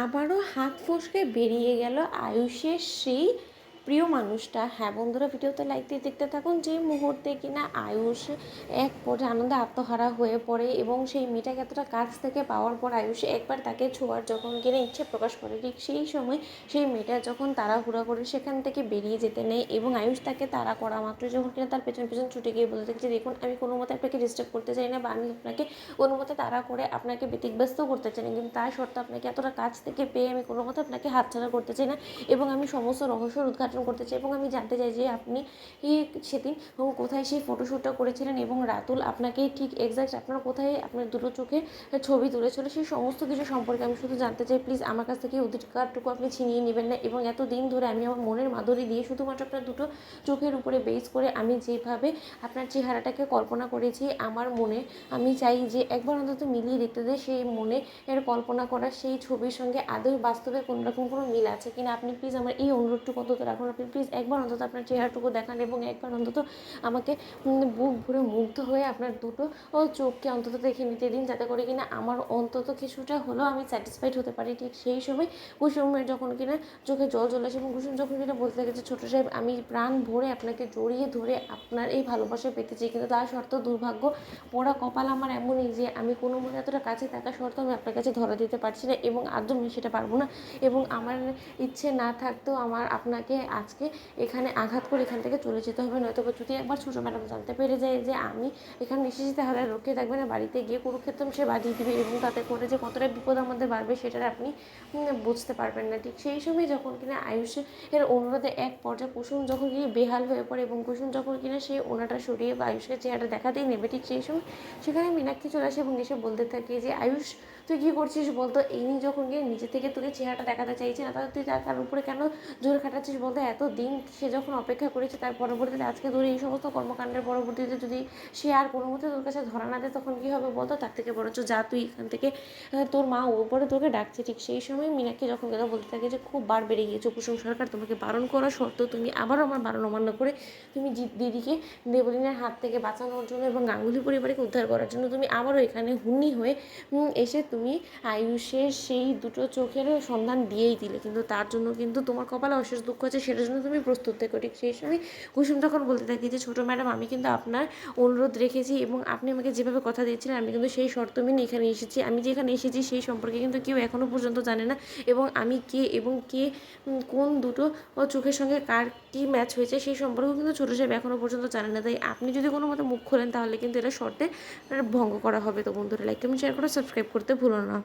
আবারও হাত ফসকে বেরিয়ে গেল আয়ুষের সেই প্রিয় মানুষটা। হ্যাঁ বন্ধুরা, ভিডিওতে লাইক দিয়ে দেখতে থাকুন। যে মুহূর্তে কিনা আয়ুষ এক পর্যায়ে আনন্দে আত্মহারা হয়ে পড়ে এবং সেই মেয়েটাকে এতটা কাছ থেকে পাওয়ার পর আয়ুষ একবার তাকে ছোঁয়ার যখন কিনা ইচ্ছে প্রকাশ করে, ঠিক সেই সময় সেই মেয়েটা যখন তাড়াহুড়া করে সেখান থেকে বেরিয়ে যেতে নেয় এবং আয়ুষ তাকে তাড়া করা মাত্র যখন কিনা তার পেছন পেছন ছুটে গিয়ে বলতে থাকে যে দেখুন, আমি কোনো মতে আপনাকে ডিস্টার্ব করতে চাই না বা আমি আপনাকে কোনো মতে তাড়া করে আপনাকে ব্যতিব্যস্ত করতে চাই না, কিন্তু তার সত্ত্বেও আপনাকে এতটা কাছ থেকে পেয়ে আমি কোনো মতে আপনাকে হাতছাড়া করতে চাই না এবং আমি সমস্ত রহস্যের উদ্ঘাটন করতে চাই এবং আমি জানতে চাই যে আপনি সেদিন কোথায় সেই ফটোশ্যুটটা করেছিলেন এবং রাতুল আপনাকে ঠিক এক্স্যাক্ট আপনার কোথায় আপনার দুটো চোখে ছবি তুলেছিল, সেই সমস্ত কিছু সম্পর্কে আমি শুধু জানতে চাই। প্লিজ আমার কাছ থেকে অধিকারটুকু আপনি ছিনিয়ে নেবেন না এবং এত দিন ধরে আমি আমার মনের মাধুরী দিয়ে শুধুমাত্র আপনার দুটো চোখের উপরে বেস করে আমি যেভাবে আপনার চেহারাটাকে কল্পনা করেছি আমার মনে, আমি চাই যে একবার অন্তত মিলিয়ে দেখতে দেয় সেই মনে এর কল্পনা করা সেই ছবির সঙ্গে আদৌ বাস্তবে কোনোরকম কোনো মিল আছে কিনা। আপনি প্লিজ আমার এই অনুরোধটুকু অন্তত রাখুন। আপনি প্লিজ একবার অন্তত আপনার চেহারাটুকু দেখান এবং একবার অন্তত আমাকে বুক ভরে মুগ্ধ হয়ে আপনার দুটো চোখকে অন্তত দেখে নিতে দিন, যাতে করে কিনা আমার অন্তত কিছুটা হলেও আমি স্যাটিসফাইড হতে পারি। ঠিক সেই সময় কুসুমের যখন কিনা চোখে জল চলে আসে এবং কুসুম যখন কিনা বলতে থাকে যে ছোটো সাহেব, আমি প্রাণ ভরে আপনাকে জড়িয়ে ধরে আপনার এই ভালোবাসা পেতে চাই, কিন্তু তার সত্ত্বেও দুর্ভাগ্য পোড়া কপাল আমার এমনই যে আমি কোনো মতে এতটা কাছে থাকা সত্ত্বেও আমি আপনার কাছে ধরা দিতে পারছি না এবং আদৌ আমি সেটা পারবো না এবং আমার ইচ্ছে না থাকতেও আমার আপনাকে আজকে এখানে আঘাত করে এখান থেকে চলে যেতে হবে, নয়তো যদি একবার ছোটো ম্যাডাম জানতে পেরে যায় যে আমি এখানে এসেছি তাহলে রক্ষে থাকবে না, বাড়িতে গিয়ে কুরুক্ষেত্র সে বাজিয়ে দিবে এবং তাতে করে যে কতটা বিপদ আমাদের বাড়বে সেটা আপনি বুঝতে পারবেন না। ঠিক সেই সময় যখন কিনা আয়ুষের অনুরোধে এক পর্যায়ে কুসুম যখন কিনা বেহাল হয়ে পড়ে এবং কুসুম যখন কিনা সেই ওনাটা সরিয়ে বা আয়ুষকে চেহারাটা দেখাতেই নেবে, ঠিক সেই সময় সেখানে মীনাক্ষী চলে আসে এবং এসে বলতে থাকে যে আয়ুষ তুই কী করছিস বলতো, এই যখন গিয়ে নিজে থেকে তোকে চেহারাটা দেখাতে চাইছে না তাহলে তুই তার উপরে কেন জোর খাটাচ্ছিস বলতে। এত দিন সে যখন অপেক্ষা করেছে তার পরবর্তীতে আজকে ধরে এই সমস্ত কর্মকাণ্ডের পরবর্তীতে যদি সে আর কোনো মতে তোর কাছে ধরা না দেয় তখন কী হবে বলতো। তার থেকে বরঞ্চ যা তুই এখান থেকে, তোর মা উপরে তোকে ডাকছে। ঠিক সেই সময় মীনাক্ষী যখন গেলে বলতে থাকে যে খুব বার বেড়ে গিয়েছে কুসুম সরকার, তোমাকে বারণ করা সত্ত্বেও তুমি আবারও আমার বারণ অমান্য করে তুমি দিদিকে দেবলীনের হাত থেকে বাঁচানোর জন্য এবং গাঙ্গুলি পরিবারকে উদ্ধার করার জন্য তুমি আবারও এখানে হুন্নি হয়ে এসে তুমি আয়ুষের সেই দুটো চোখের সন্ধান দিয়েই দিলে, কিন্তু তার জন্য কিন্তু তোমার কপালে অশেষ দুঃখ আছে, সেটার জন্য তুমি প্রস্তুত থেকো। ঠিক সেই সময় কুসুম তখন বলতে থাকি যে ছোটো ম্যাডাম, আমি কিন্তু আপনার অনুরোধ রেখেছি এবং আপনি আমাকে যেভাবে কথা দিয়েছিলেন আমি কিন্তু সেই শর্ত মেনে এখানে এসেছি। আমি যেখানে এসেছি সেই সম্পর্কে কিন্তু কেউ এখনও পর্যন্ত জানে না এবং আমি কে এবং কে কোন দুটো চোখের সঙ্গে কার কী ম্যাচ হয়েছে সেই সম্পর্কেও কিন্তু ছোটো সাহেব এখনও পর্যন্ত জানে না। তাই আপনি যদি কোনো মতো মুখ খোলেন তাহলে কিন্তু এটা শর্তে ভঙ্গ করা হবে। তো বন্ধুরা লাইক কমেন্ট শেয়ার করে সাবস্ক্রাইব করতে ভুলো না।